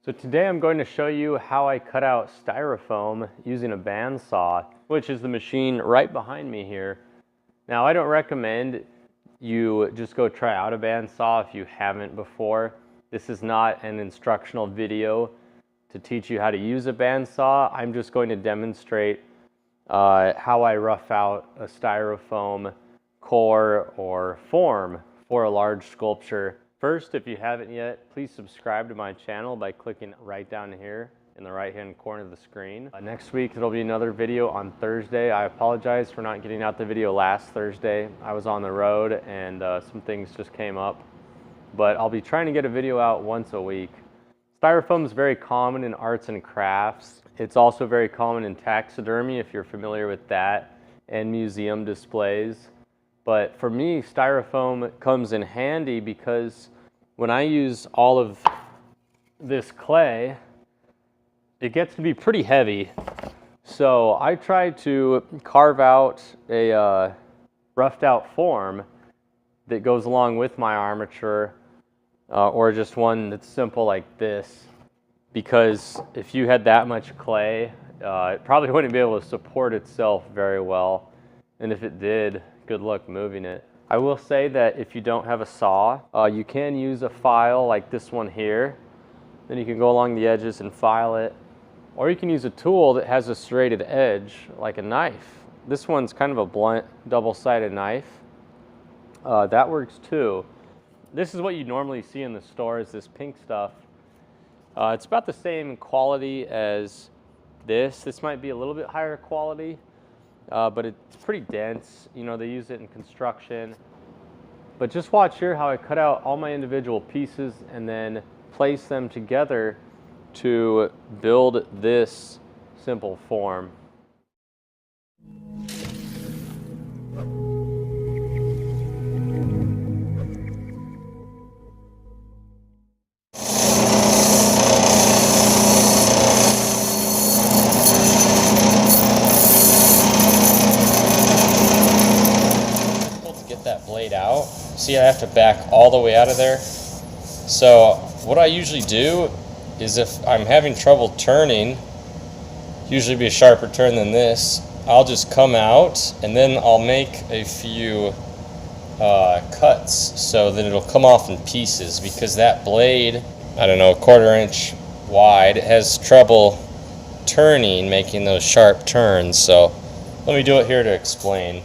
So today I'm going to show you how I cut out styrofoam using a bandsaw, which is the machine right behind me here. Now I don't recommend you just go try out a bandsaw if you haven't before. This is not an instructional video to teach you how to use a bandsaw. I'm just going to demonstrate how I rough out a styrofoam core or form for a large sculpture. First, if you haven't yet, please subscribe to my channel by clicking right down here in the right hand corner of the screen. Next week there'll be another video on Thursday. I apologize for not getting out the video last Thursday. I was on the road and some things just came up, but I'll be trying to get a video out once a week. Styrofoam is very common in arts and crafts. It's also very common in taxidermy, if you're familiar with that, and museum displays. But for me, styrofoam comes in handy because when I use all of this clay, it gets to be pretty heavy. So I try to carve out a roughed out form that goes along with my armature, or just one that's simple like this. Because if you had that much clay, it probably wouldn't be able to support itself very well. And if it did, good luck moving it. I will say that if you don't have a saw, you can use a file like this one here. Then you can go along the edges and file it. Or you can use a tool that has a serrated edge, like a knife. This one's kind of a blunt, double-sided knife. That works too. This is what you normally see in the stores, this pink stuff. It's about the same quality as this. This might be a little bit higher quality. But it's pretty dense. You know, they use it in construction. But just watch here how I cut out all my individual pieces and then place them together to build this simple form. That blade out. See, I have to back all the way out of there. So what I usually do is, if I'm having trouble turning, usually be a sharper turn than this, I'll just come out and then I'll make a few cuts so that it'll come off in pieces, because that blade, I don't know, a 1/4 inch wide, it has trouble turning, making those sharp turns. So let me do it here to explain.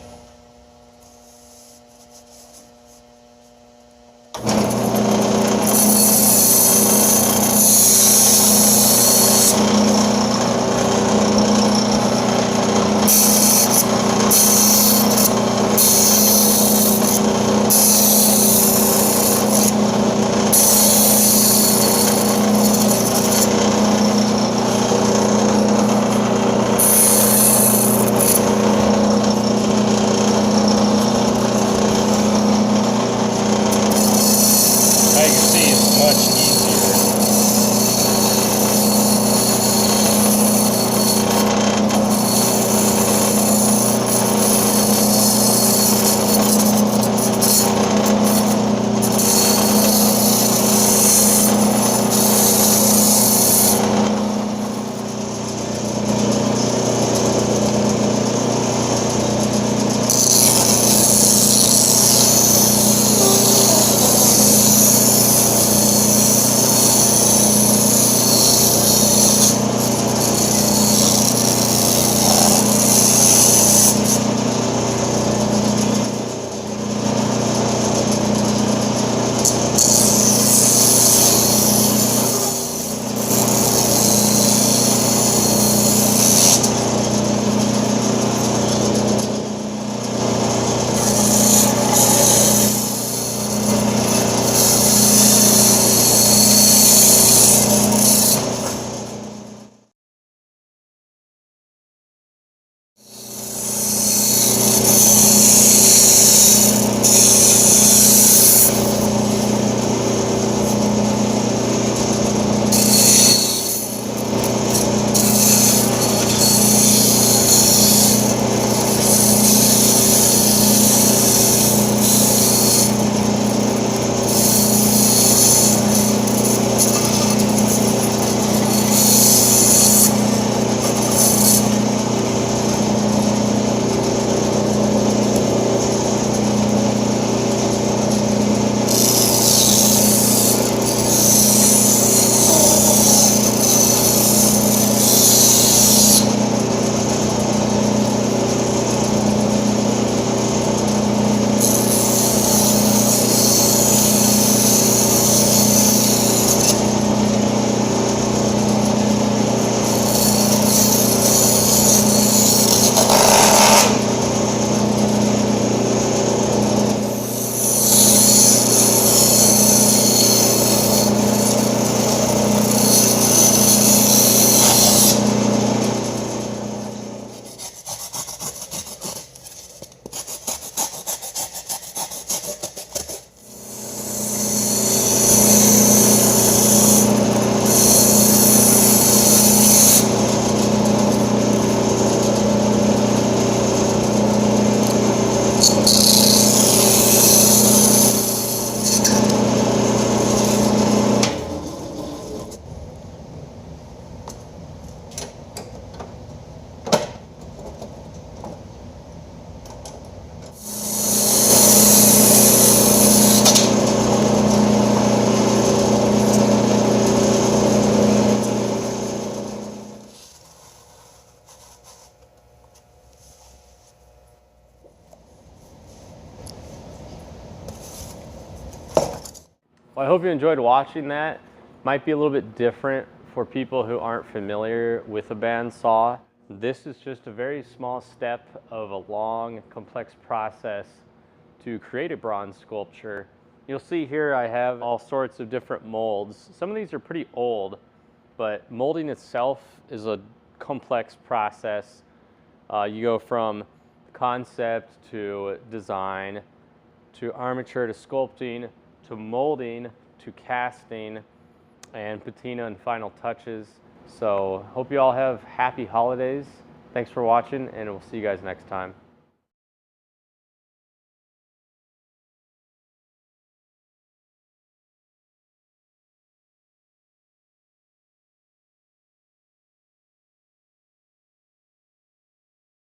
Well, I hope you enjoyed watching that. Might be a little bit different for people who aren't familiar with a bandsaw. This is just a very small step of a long, complex process to create a bronze sculpture. You'll see here I have all sorts of different molds. Some of these are pretty old, but molding itself is a complex process. You go from concept to design, to armature, to sculpting, to molding, to casting, and patina and final touches. So hope you all have happy holidays. Thanks for watching, and we'll see you guys next time.